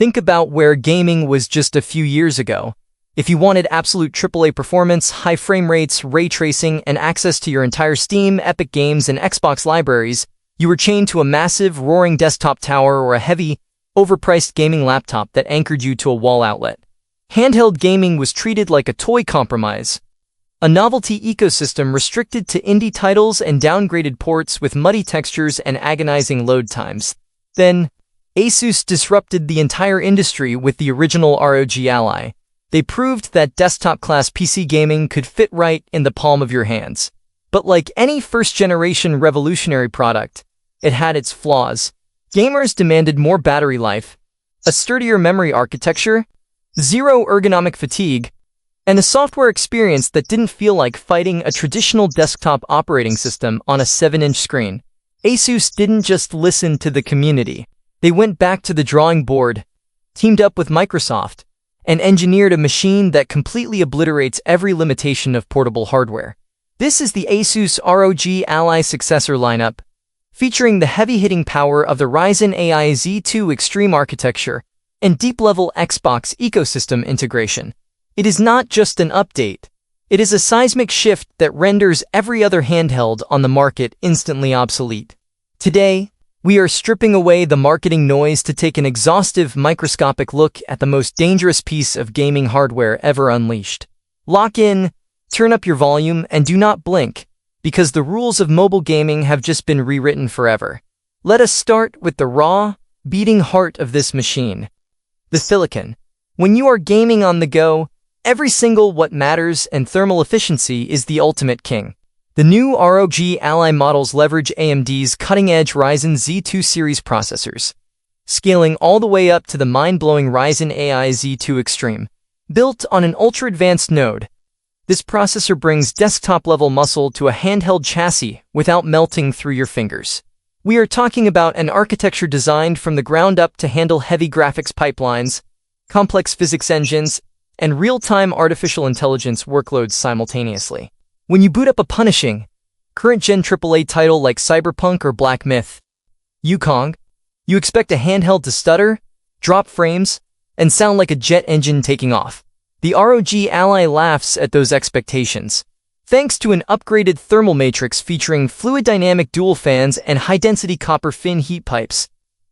Think about where gaming was just a few years ago. If you wanted absolute AAA performance, high frame rates, ray tracing, and access to your entire Steam, Epic Games, and Xbox libraries, you were chained to a massive, roaring desktop tower or a heavy, overpriced gaming laptop that anchored you to a wall outlet. Handheld gaming was treated like a toy compromise, a novelty ecosystem restricted to indie titles and downgraded ports with muddy textures and agonizing load times. Then, Asus disrupted the entire industry with the original ROG Ally. They proved that desktop-class PC gaming could fit right in the palm of your hands. But like any first-generation revolutionary product, it had its flaws. Gamers demanded more battery life, a sturdier memory architecture, zero ergonomic fatigue, and a software experience that didn't feel like fighting a traditional desktop operating system on a 7-inch screen. Asus didn't just listen to the community. They went back to the drawing board, teamed up with Microsoft, and engineered a machine that completely obliterates every limitation of portable hardware. This is the Asus ROG Ally successor lineup, featuring the heavy-hitting power of the Ryzen Z2 Extreme architecture and deep-level Xbox ecosystem integration. It is not just an update. It is a seismic shift that renders every other handheld on the market instantly obsolete. Today, we are stripping away the marketing noise to take an exhaustive, microscopic look at the most dangerous piece of gaming hardware ever unleashed. Lock in, turn up your volume, and do not blink, because the rules of mobile gaming have just been rewritten forever. Let us start with the raw, beating heart of this machine. The silicon. When you are gaming on the go, every single what matters and thermal efficiency is the ultimate king. The new ROG Ally models leverage AMD's cutting-edge Ryzen Z2 series processors, scaling all the way up to the mind-blowing Ryzen Z2 Extreme. Built on an ultra-advanced node, this processor brings desktop-level muscle to a handheld chassis without melting through your fingers. We are talking about an architecture designed from the ground up to handle heavy graphics pipelines, complex physics engines, and real-time artificial intelligence workloads simultaneously. When you boot up a punishing, current-gen AAA title like Cyberpunk or Black Myth, Wukong, you expect a handheld to stutter, drop frames, and sound like a jet engine taking off. The ROG Ally laughs at those expectations. Thanks to an upgraded thermal matrix featuring fluid dynamic dual fans and high-density copper fin heat pipes,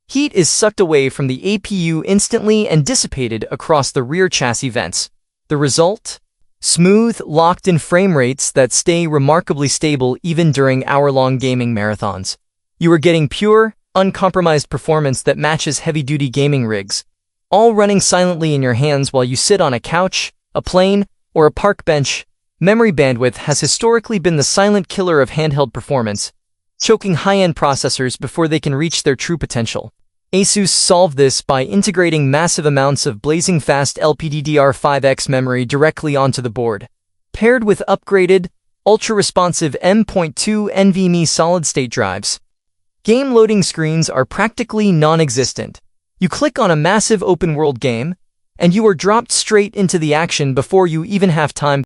heat is sucked away from the APU instantly and dissipated across the rear chassis vents. The result? Smooth, locked-in frame rates that stay remarkably stable even during hour-long gaming marathons. You are getting pure, uncompromised performance that matches heavy-duty gaming rigs, all running silently in your hands while you sit on a couch, a plane, or a park bench. Memory bandwidth has historically been the silent killer of handheld performance, choking high-end processors before they can reach their true potential. Asus solved this by integrating massive amounts of blazing fast LPDDR5X memory directly onto the board. Paired with upgraded, ultra-responsive M.2 NVMe solid-state drives, game loading screens are practically non-existent. You click on a massive open-world game, and you are dropped straight into the action before you even have time